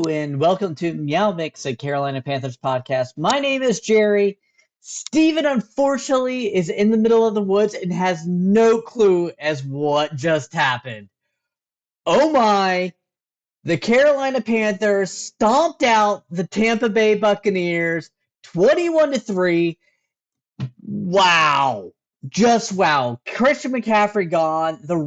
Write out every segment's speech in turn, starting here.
And welcome to MeowMix, a Carolina Panthers podcast. My name is Jerry. Steven, unfortunately, is in the middle of the woods and has no clue as what just happened. Oh my, the Carolina Panthers stomped out the Tampa Bay Buccaneers 21-3. Wow. Just wow. Christian McCaffrey gone. The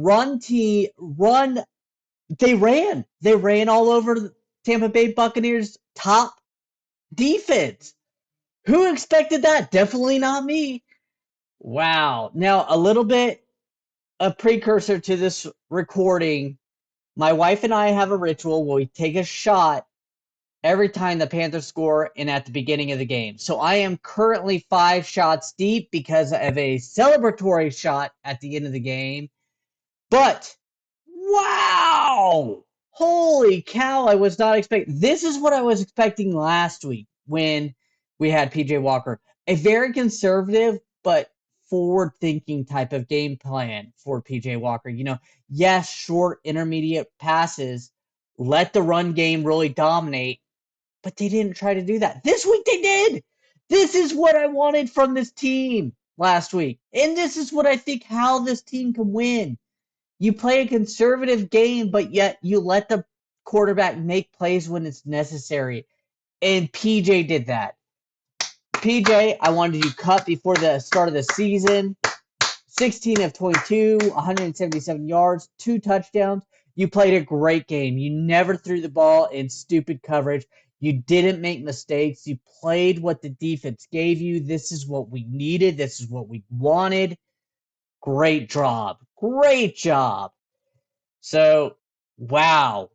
they ran. They ran all over the Tampa Bay Buccaneers top defense. Who expected that? Definitely not me. Wow. Now, a little bit of precursor to this recording. My wife and I have a ritual where we take a shot every time the Panthers score and at the beginning of the game. So I am currently 5 shots deep because of a celebratory shot at the end of the game. But wow! Holy cow, I was not expecting. This is what I was expecting last week when we had PJ Walker. A very conservative but forward-thinking type of game plan for PJ Walker. Yes, short, intermediate passes, let the run game really dominate, but they didn't try to do that. This week they did. This is what I wanted from this team last week. And this is what I think how this team can win. You play a conservative game, but yet you let the quarterback make plays when it's necessary. And PJ did that. PJ, I wanted you cut before the start of the season. 16 of 22, 177 yards, 2 touchdowns. You played a great game. You never threw the ball in stupid coverage. You didn't make mistakes. You played what the defense gave you. This is what we needed. This is what we wanted. Great job. Great job. So, wow.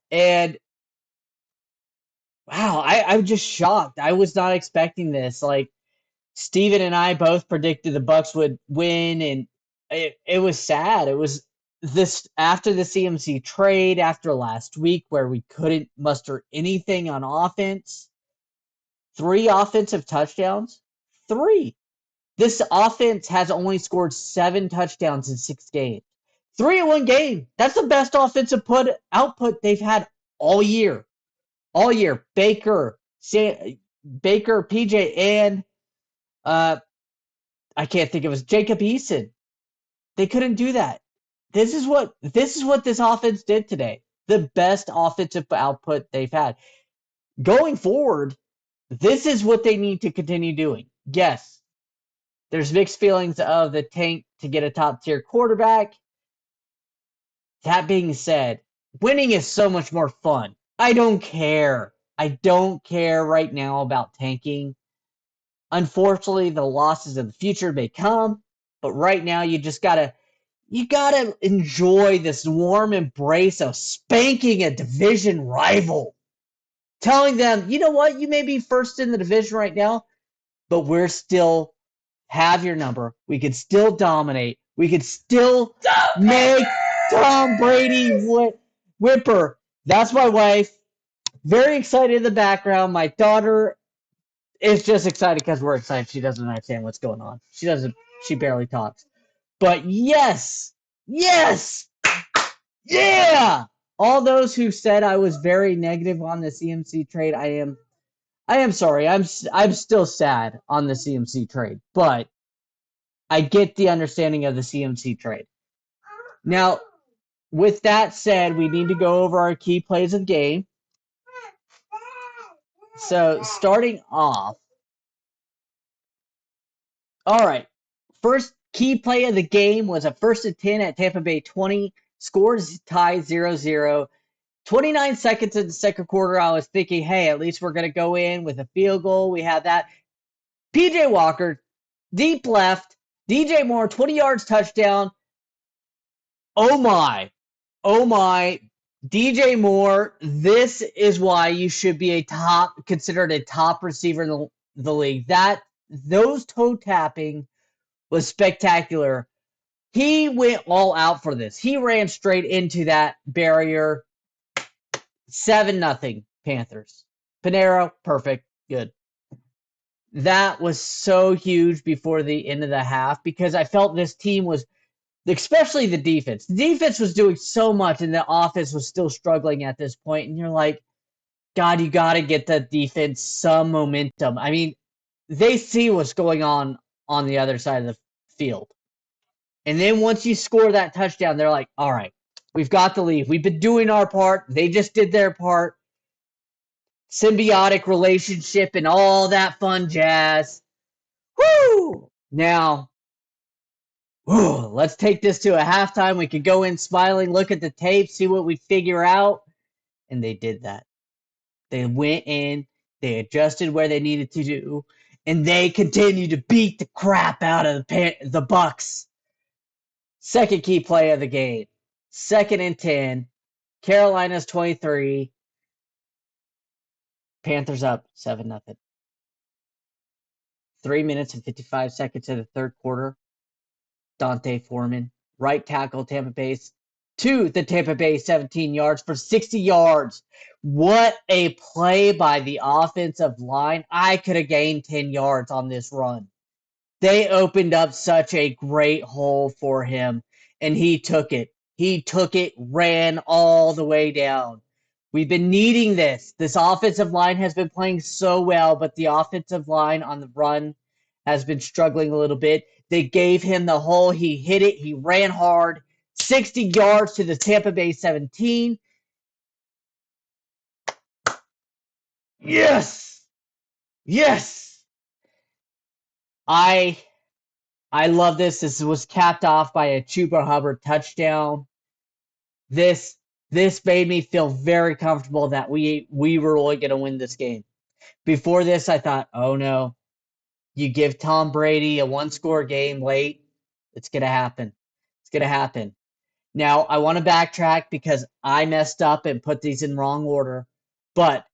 And wow, I'm just shocked. I was not expecting this. Like, Steven and I both predicted the Bucks would win, and it was sad. It was this after the CMC trade, after last week where we couldn't muster anything on offense. 3 offensive touchdowns. 3. This offense has only scored 7 touchdowns in 6 games. 3 in 1 game. That's the best offensive output they've had all year. All year. Baker, PJ, and I can't think of his Jacob Eason. They couldn't do that. This is what this offense did today. The best offensive output they've had. Going forward, this is what they need to continue doing. Yes, there's mixed feelings of the tank to get a top-tier quarterback. That being said, winning is so much more fun. I don't care. I don't care right now about tanking. Unfortunately, the losses in the future may come, but right now you gotta enjoy this warm embrace of spanking a division rival. Telling them, you know what, you may be first in the division right now, but we're still have your number. We could still dominate. We could still make Tom Brady whimper. That's my wife. Very excited in the background. My daughter is just excited because we're excited. She doesn't understand what's going on. She barely talks. But yes, yeah. All those who said I was very negative on the CMC trade, I am sorry. I'm still sad on the CMC trade, but I get the understanding of the CMC trade. Now, with that said, we need to go over our key plays of the game. So, starting off, all right. First key play of the game was a 1st and 10 at Tampa Bay 20. Scores tied 0-0. 29 seconds in the second quarter, I was thinking, hey, at least we're going to go in with a field goal. We had that. PJ Walker, deep left. DJ Moore, 20 yards touchdown. Oh my. DJ Moore, this is why you should be considered a top receiver in the league. Those toe tapping was spectacular. He went all out for this. He ran straight into that barrier. 7-0 Panthers. Panero, perfect, good. That was so huge before the end of the half because I felt this team was especially the defense. The defense was doing so much, and the offense was still struggling at this point. And you're like, God, you got to get the defense some momentum. I mean, they see what's going on the other side of the field. And then once you score that touchdown, they're like, all right, we've got the lead. We've been doing our part. They just did their part. Symbiotic relationship and all that fun jazz. Woo! Now, let's take this to a halftime. We could go in smiling, look at the tape, see what we figure out. And they did that. They went in, they adjusted where they needed to do, and they continued to beat the crap out of the Bucks. Second key play of the game. 2nd and 10. Carolina's 23. Panthers up 7-0. 3 minutes and 55 seconds in the third quarter. Dante Foreman, right tackle Tampa Bay, to the Tampa Bay 17 yards for 60 yards. What a play by the offensive line. I could have gained 10 yards on this run. They opened up such a great hole for him, and he took it. He took it, ran all the way down. We've been needing this. This offensive line has been playing so well, but the offensive line on the run has been struggling a little bit. They gave him the hole. He hit it. He ran hard. 60 yards to the Tampa Bay 17. Yes! Yes! I love this. This was capped off by a Chuba Hubbard touchdown. This made me feel very comfortable that we were really going to win this game. Before this, I thought, oh no, you give Tom Brady a one-score game late, it's going to happen. It's going to happen. Now, I want to backtrack because I messed up and put these in wrong order, but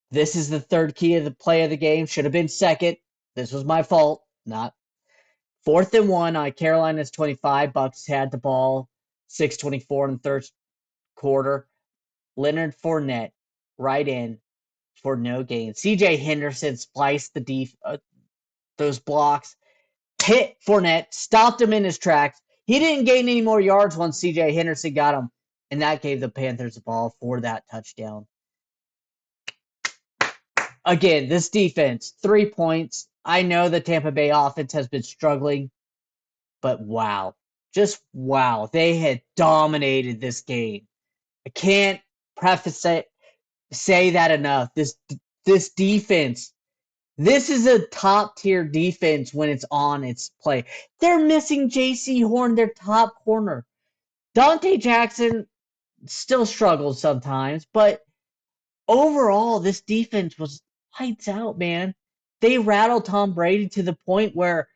this is the third key of the play of the game. Should have been second. This was my fault, not 4th and 1 on Carolina's 25. Bucks had the ball. 6:24 in the third quarter. Leonard Fournette right in for no gain. C.J. Henderson spliced those blocks, hit Fournette, stopped him in his tracks. He didn't gain any more yards once C.J. Henderson got him, and that gave the Panthers the ball for that touchdown. Again, this defense, 3 points. I know the Tampa Bay offense has been struggling, but wow. Just wow. They had dominated this game. I can't say that enough. This defense, this is a top tier defense when it's on its play. They're missing J.C. Horn, their top corner. Dante Jackson still struggles sometimes, but overall, this defense was lights out, man. They rattled Tom Brady to the point where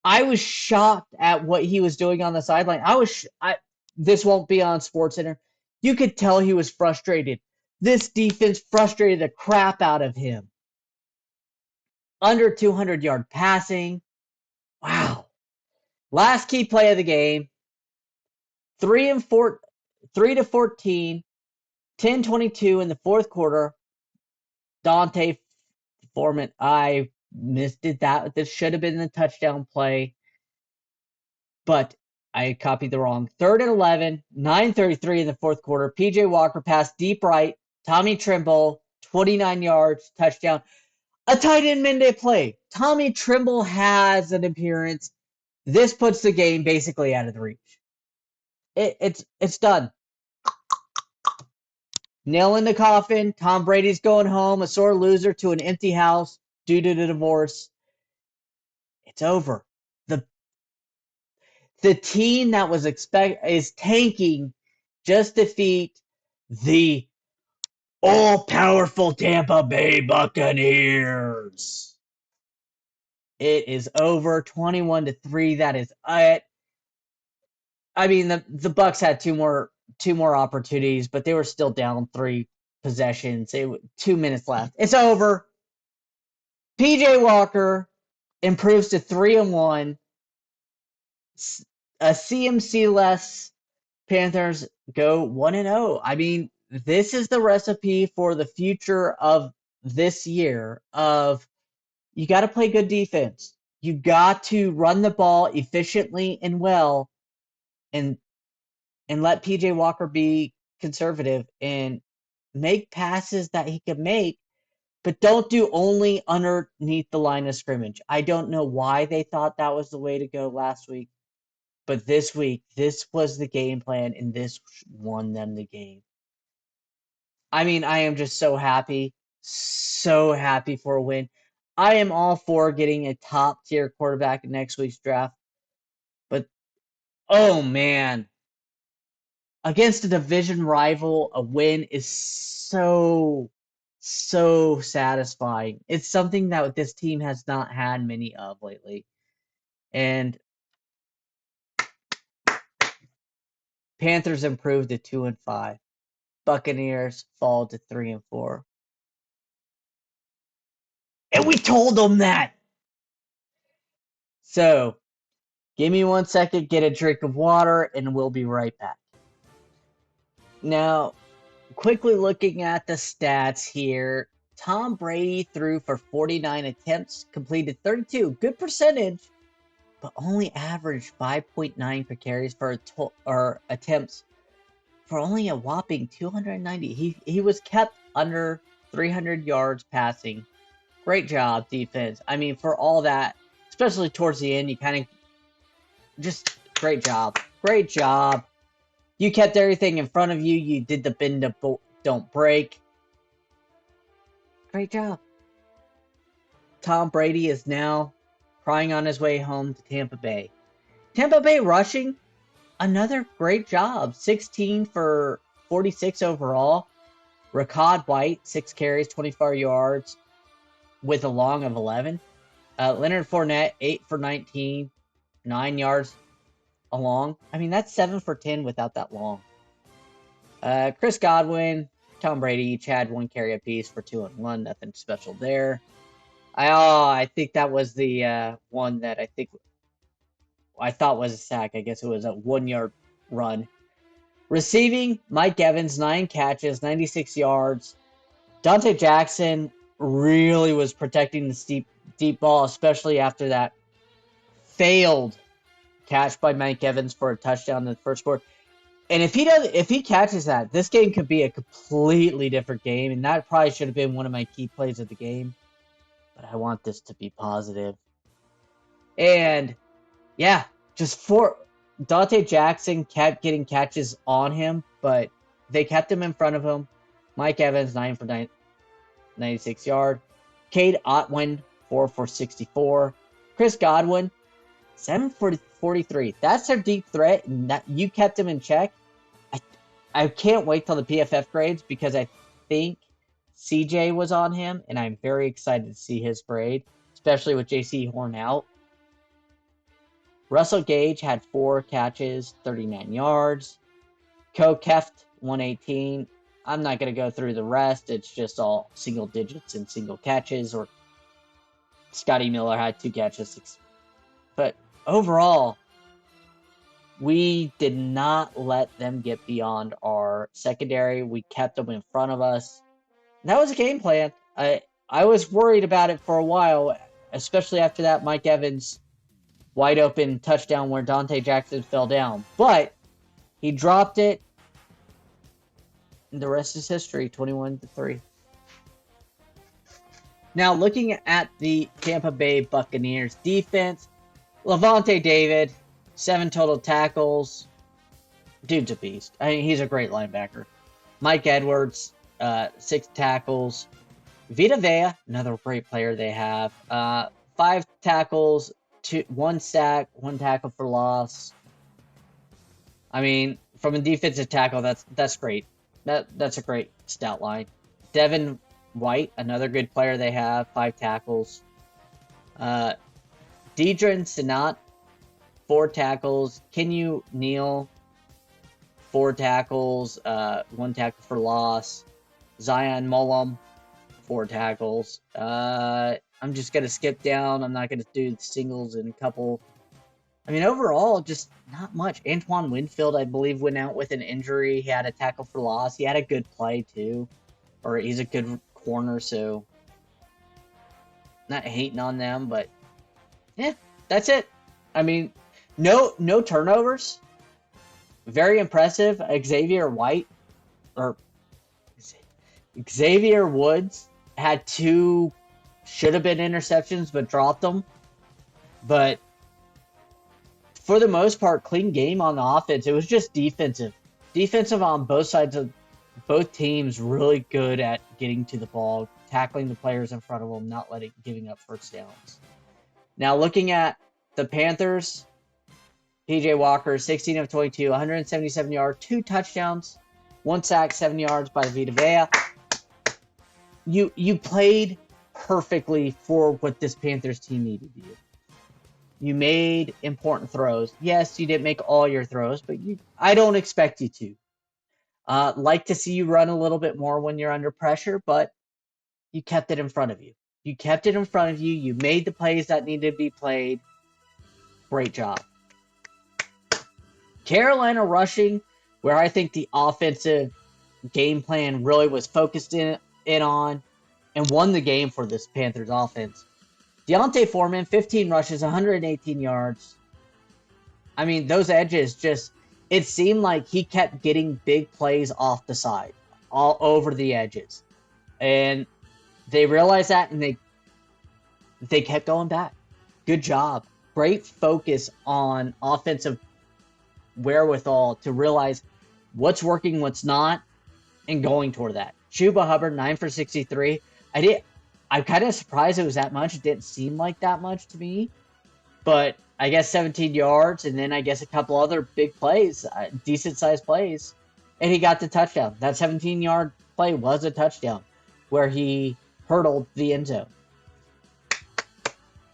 I was shocked at what he was doing on the sideline. This won't be on SportsCenter. You could tell he was frustrated. This defense frustrated the crap out of him. Under 200-yard passing. Wow. Last key play of the game. 3-14, 10-22 in the fourth quarter. Dante Foreman, I missed it. This should have been the touchdown play, but I copied the wrong. 3rd and 11, 9:33 in the fourth quarter. P.J. Walker passed deep right. Tommy Tremble, 29 yards, touchdown. A tight end midday play. Tommy Tremble has an appearance. This puts the game basically out of the reach. It's done. Nail in the coffin. Tom Brady's going home, a sore loser to an empty house due to the divorce. It's over. The team that was is tanking just defeat the all-powerful Tampa Bay Buccaneers. It is over, 21-3. That is it. I mean, the Bucks had two more opportunities, but they were still down 3 possessions. 2 minutes left. It's over. PJ Walker improves to 3-1. A CMC less. Panthers go 1-0. I mean, this is the recipe for the future of this year. You got to play good defense. You got to run the ball efficiently and well, and let PJ Walker be conservative and make passes that he can make, but don't do only underneath the line of scrimmage. I don't know why they thought that was the way to go last week, but this week, this was the game plan, and this won them the game. I mean, I am just so happy for a win. I am all for getting a top tier quarterback in next week's draft, but oh man, against a division rival, a win is so satisfying. It's something that this team has not had many of lately. And Panthers improved to 2-5. Buccaneers fall to 3-4. And we told them that. So, give me 1 second, get a drink of water, and we'll be right back. Now, quickly looking at the stats here, Tom Brady threw for 49 attempts, completed 32, good percentage, but only averaged 5.9 per carries for attempts for only a whopping 290. He was kept under 300 yards passing. Great job, defense. I mean, for all that, especially towards the end, you kind of just great job. Great job. You kept everything in front of you. You did the bend don't break. Great job. Tom Brady is now crying on his way home to Tampa Bay. Tampa Bay rushing, another great job. 16 for 46 overall. Rachaad White, 6 carries, 24 yards with a long of 11. Leonard Fournette, 8 for 19, 9 yards along. I mean, that's 7 for 10 without that long. Chris Godwin, Tom Brady each had 1 carry apiece for 2 and 1. Nothing special there. I think that was the one that I thought was a sack. I guess it was a 1-yard run. Receiving, Mike Evans, 9 catches, 96 yards. Dante Jackson really was protecting the deep ball, especially after that failed catch by Mike Evans for a touchdown in the first quarter. And if he catches that, this game could be a completely different game, and that probably should have been one of my key plays of the game. But I want this to be positive. And yeah, just for Dante Jackson kept getting catches on him, but they kept him in front of him. Mike Evans, 9 for 96 yards. Cade Otwin, 4 for 64. Chris Godwin, 7 for 43. That's their deep threat, and that you kept him in check. I can't wait till the PFF grades because I think CJ was on him, and I'm very excited to see his grade, especially with JC Horn out. Russell Gage had 4 catches, 39 yards. Ko Keft, 118. I'm not going to go through the rest. It's just all single digits and single catches. Or Scotty Miller had 2 catches. But overall, we did not let them get beyond our secondary. We kept them in front of us. That was a game plan. I was worried about it for a while, especially after that Mike Evans wide open touchdown where Dante Jackson fell down. But he dropped it. And the rest is history, 21-3. Now, looking at the Tampa Bay Buccaneers defense, Lavonte David, 7 total tackles. Dude's a beast. I mean, he's a great linebacker. Mike Edwards, 6 tackles. Vita Vea, another great player they have. 5 tackles, 1 sack, 1 tackle for loss. I mean, from a defensive tackle, that's great. That's a great stat line. Devin White, another good player they have, 5 tackles. Deidre Sinat, 4 tackles. Kenyu Neal, 4 tackles, 1 tackle for loss. Zion Mullum, 4 tackles. I'm just going to skip down. I'm not going to do singles and a couple. I mean, overall, just not much. Antoine Winfield, I believe, went out with an injury. He had a tackle for loss. He had a good play, too. Or he's a good corner, so not hating on them, but yeah, that's it. I mean, no turnovers. very impressive. Or Xavier Woods had two should have been interceptions, but dropped them. But for the most part, clean game on the offense. It was just defensive. Defensive on both sides of both teams, really good at getting to the ball, tackling the players in front of them, not giving up first downs. Now looking at the Panthers, PJ Walker, 16 of 22, 177 yards, 2 touchdowns, 1 sack, 7 yards by Vita Vea. You played perfectly for what this Panthers team needed you. You made important throws. Yes, you didn't make all your throws, but I don't expect you to. Like to see you run a little bit more when you're under pressure, but you kept it in front of you. You kept it in front of you. You made the plays that needed to be played. Great job. Carolina rushing, where I think the offensive game plan really was focused in on and won the game for this Panthers offense. Deontay Foreman, 15 rushes, 118 yards. I mean, those edges it seemed like he kept getting big plays off the side, all over the edges. And they realized that, and they kept going back. Good job. Great focus on offensive wherewithal to realize what's working, what's not, and going toward that. Chuba Hubbard, 9 for 63. I'm kind of surprised it was that much. It didn't seem like that much to me. But I guess 17 yards, and then I guess a couple other big plays, decent-sized plays, and he got the touchdown. That 17-yard play was a touchdown where he hurdled the end zone.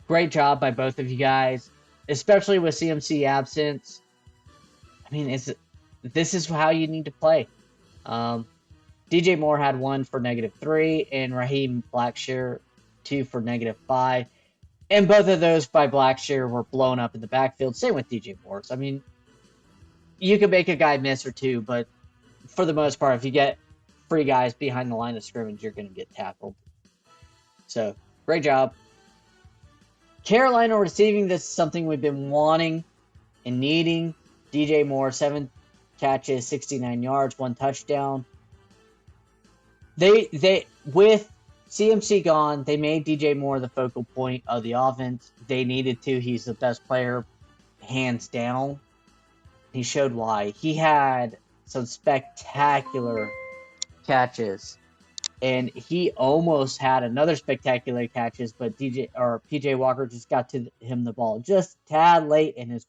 Great job by both of you guys, especially with CMC absence. I mean, this is how you need to play. DJ Moore had 1 for -3, and Raheem Blackshear 2 for -5. And both of those by Blackshear were blown up in the backfield. Same with DJ Moore. So, I mean, you can make a guy miss or two, but for the most part, if you get free guys behind the line of scrimmage, you're going to get tackled. So, great job. Carolina receiving, this is something we've been wanting and needing. DJ Moore, 7 catches, 69 yards, 1 touchdown. They with CMC gone, they made DJ Moore the focal point of the offense. They needed to. He's the best player, hands down. He showed why. He had some spectacular catches, and he almost had another spectacular catches, but PJ Walker just got to him the ball just a tad late, and his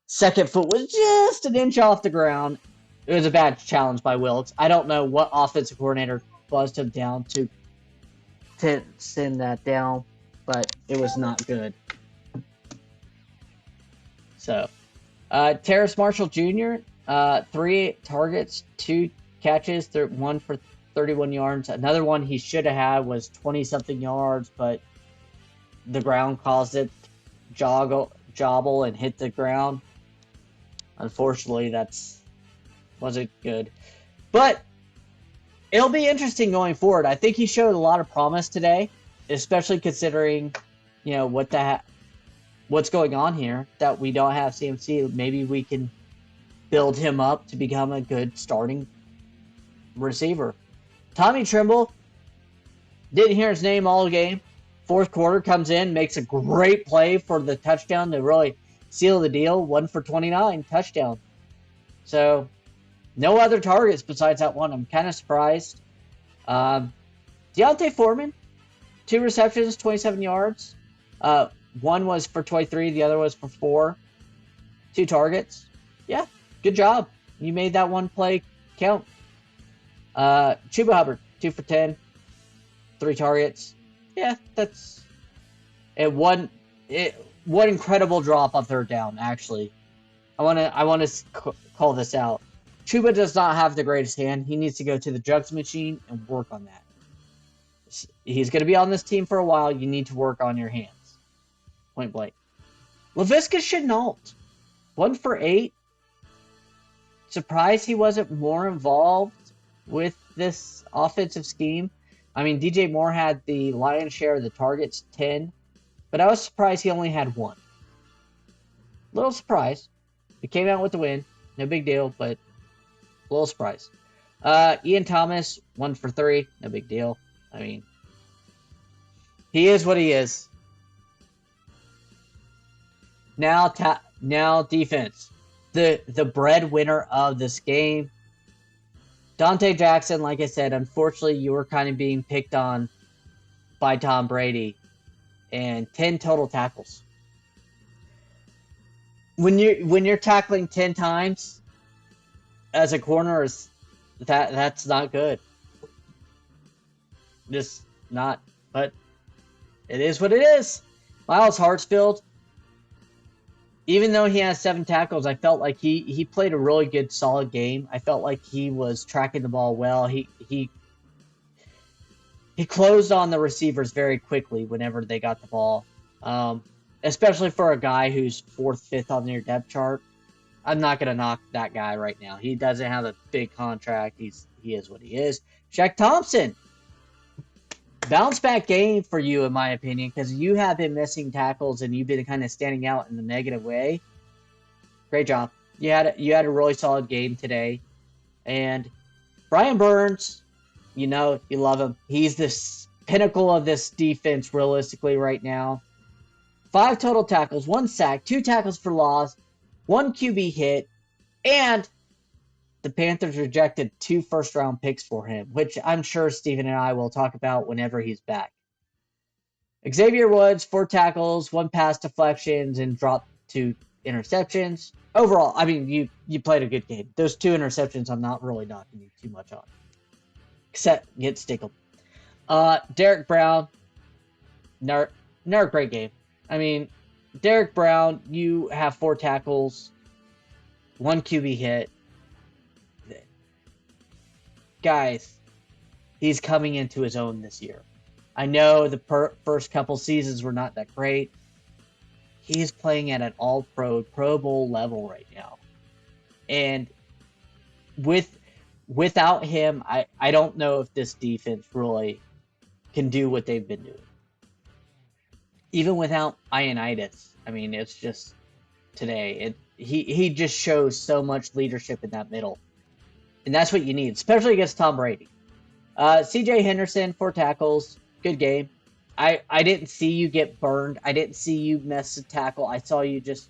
second foot was just an inch off the ground. It was a bad challenge by Wilkes. I don't know what offensive coordinator buzzed him down to send that down, but it was not good. So, Terrace Marshall Jr., 3 targets, 2 catches, 1 for 31 yards. Another one he should have had was 20-something yards, but the ground caused it jobble and hit the ground. Unfortunately, wasn't good. But it'll be interesting going forward. I think he showed a lot of promise today, especially considering, what's going on here, that we don't have CMC. Maybe we can build him up to become a good starting receiver. Tommy Trimble, didn't hear his name all game. Fourth quarter comes in, makes a great play for the touchdown to really seal the deal. 1 for 29, touchdown. So, no other targets besides that one. I'm kind of surprised. Deontay Foreman, 2 receptions, 27 yards. One was for 23, the other was for 4. 2 targets. Yeah, good job. You made that one play count. Chuba Hubbard, 2 for 10, 3 targets. Yeah, that's it. One incredible drop on third down. Actually, I want to call this out. Chuba does not have the greatest hand. He needs to go to the jugs machine and work on that. He's going to be on this team for a while. You need to work on your hands. Point blank. Laviska Shenault, 1 for 8. Surprised he wasn't more involved with this offensive scheme. I mean, DJ Moore had the lion's share of the targets, 10. But I was surprised he only had 1. Little surprised. He came out with the win. No big deal, but a little surprised. Ian Thomas, 1 for 3. No big deal. I mean, he is what he is. Now defense. The breadwinner of this game. Dante Jackson, like I said, unfortunately you were kind of being picked on by Tom Brady, and 10 total tackles. When you're tackling 10 times as a corner, is that's not good. Just not. But it is what it is. Miles Hartsfield, even though he has 7 tackles, I felt like he played a really good, solid game. I felt like he was tracking the ball well. He closed on the receivers very quickly whenever they got the ball, especially for a guy who's fourth, fifth on your depth chart. I'm not gonna knock that guy right now. He doesn't have a big contract. He is what he is. Shaq Thompson, bounce back game for you, in my opinion, because you have been missing tackles and you've been kind of standing out in the negative way. Great job. You had a really solid game today. And Brian Burns, you love him. He's the pinnacle of this defense realistically right now. 5 total tackles, 1 sack, 2 tackles for loss, 1 QB hit, and the Panthers rejected 2 first-round picks for him, which I'm sure Steven and I will talk about whenever he's back. Xavier Woods, 4 tackles, 1 pass deflections, and dropped 2 interceptions. Overall, I mean, you played a good game. Those 2 interceptions, I'm not really knocking you too much on, except get Stickled. Derek Brown, another great game. I mean, Derek Brown, you have 4 tackles, 1 QB hit. Guys, he's coming into his own this year. I know the first couple seasons were not that great. He's playing at an all-pro, Pro Bowl level right now. And without him, I don't know if this defense really can do what they've been doing. Even without Ioannidis, I mean, it's just today. He just shows so much leadership in that middle. And that's what you need, especially against Tom Brady. CJ Henderson, 4 tackles. Good game. I didn't see you get burned. I didn't see you miss a tackle. I saw you just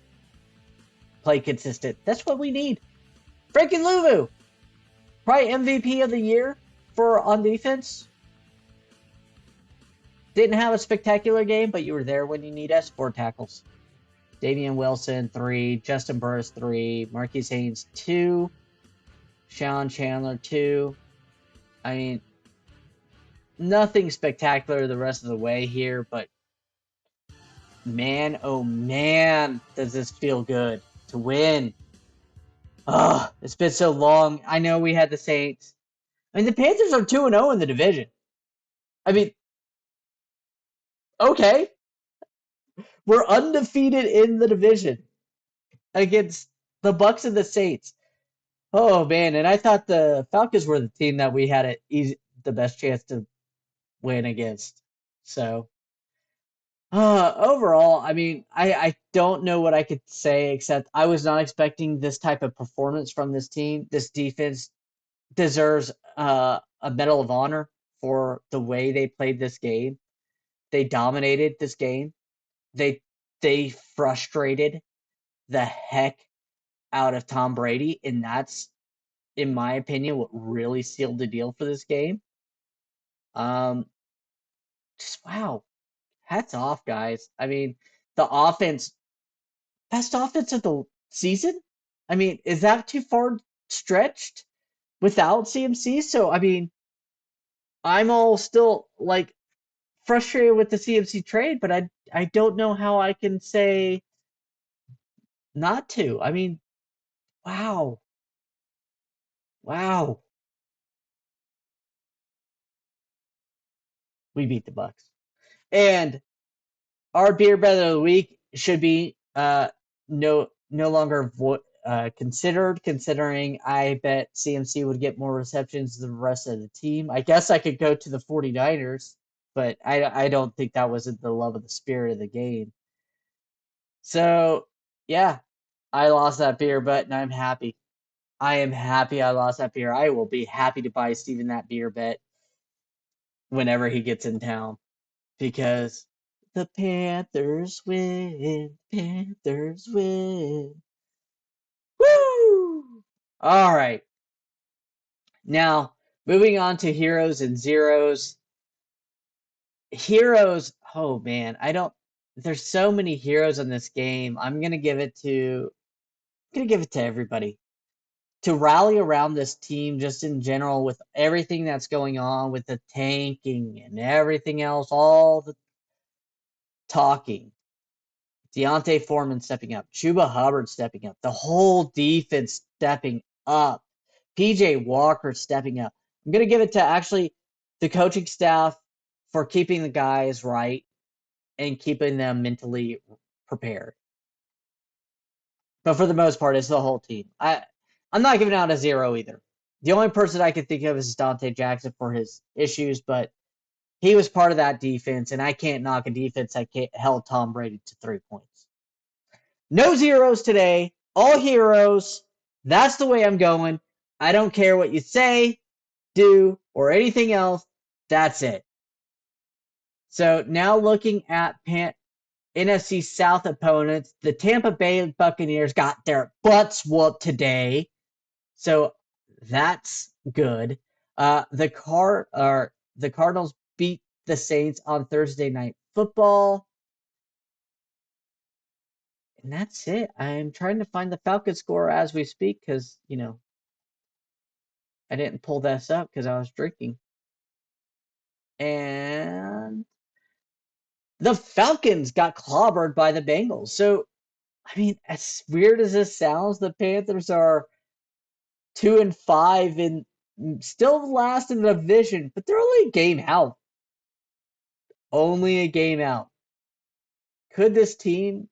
play consistent. That's what we need. Frankie Louvu, probably MVP of the year on defense. Didn't have a spectacular game, but you were there when you need us. 4 tackles. Damian Wilson, 3. Justin Burris, 3. Marquise Haynes, 2. Sean Chandler, 2. I mean, nothing spectacular the rest of the way here, but man, oh man, does this feel good to win. Oh, it's been so long. I know we had the Saints. I mean, the Panthers are 2-0 in the division. I mean, okay. We're undefeated in the division against the Bucs and the Saints. Oh man, and I thought the Falcons were the team that we had the best chance to win against. So, overall, I mean, I don't know what I could say except I was not expecting this type of performance from this team. This defense deserves a Medal of Honor for the way they played this game. They dominated this game. They frustrated the heck out of Tom Brady, and that's, in my opinion, what really sealed the deal for this game. Um, just wow, hats off, guys. I mean, the offense, best offense of the season. I mean, is that too far stretched without CMC? So, I mean, I'm all still like frustrated with the CMC trade, but I don't know how I can say not to. I mean, wow, wow, we beat the Bucks, and our beer brother of the week should be no longer considered, considering I bet CMC would get more receptions than the rest of the team. I guess I could go to the 49ers, but I don't think that was in the love of the spirit of the game. So yeah, I lost that beer bet and I'm happy. I am happy I lost that beer. I will be happy to buy Steven that beer bet whenever he gets in town because the Panthers win. Panthers win. Woo! All right. Now, moving on to heroes and zeros. Heroes, oh man, there's so many heroes in this game. I'm gonna give it to everybody. To rally around this team just in general with everything that's going on with the tanking and everything else, all the talking. Deontay Foreman stepping up, Chuba Hubbard stepping up, the whole defense stepping up, PJ Walker stepping up. I'm going to give it to actually the coaching staff for keeping the guys right and keeping them mentally prepared. But for the most part, it's the whole team. I'm not giving out a zero either. The only person I can think of is Dante Jackson for his issues, but he was part of that defense, and I can't knock a defense that held Tom Brady to 3 points. No zeros today, all heroes. That's the way I'm going. I don't care what you say, do, or anything else. That's it. So now looking at NFC South opponents, the Tampa Bay Buccaneers got their butts whooped today. So that's good. The Cardinals beat the Saints on Thursday Night Football. And that's it. I'm trying to find the Falcons score as we speak because, I didn't pull this up because I was drinking. And the Falcons got clobbered by the Bengals. So, I mean, as weird as this sounds, the Panthers are 2-5 and still last in the division, but they're only a game out. Only a game out. Could this team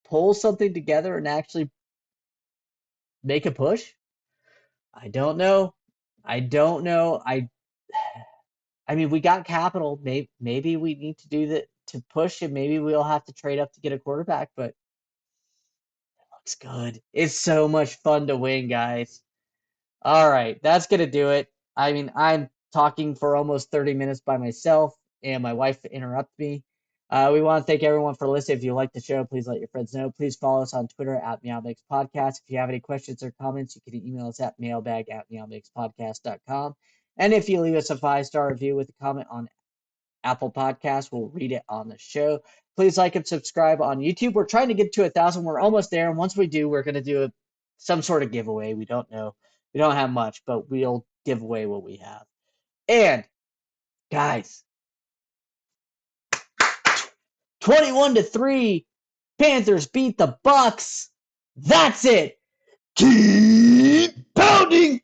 pull something together and actually make a push? I don't know. I don't know. I mean, we got capital. Maybe we need to do that to push, and maybe we'll have to trade up to get a quarterback. But it looks good. It's so much fun to win, guys. All right, that's gonna do it. I mean, I'm talking for almost 30 minutes by myself, and my wife interrupted me. We want to thank everyone for listening. If you like the show, please let your friends know. Please follow us on Twitter at MeowMix Podcast. If you have any questions or comments, you can email us at mailbag@meowmixpodcast.com. And if you leave us a 5-star review with a comment on Apple Podcasts, we'll read it on the show. Please like and subscribe on YouTube. We're trying to get to 1,000. We're almost there. And once we do, we're going to do some sort of giveaway. We don't know. We don't have much, but we'll give away what we have. And guys, 21-3, Panthers beat the Bucks. That's it. Keep pounding.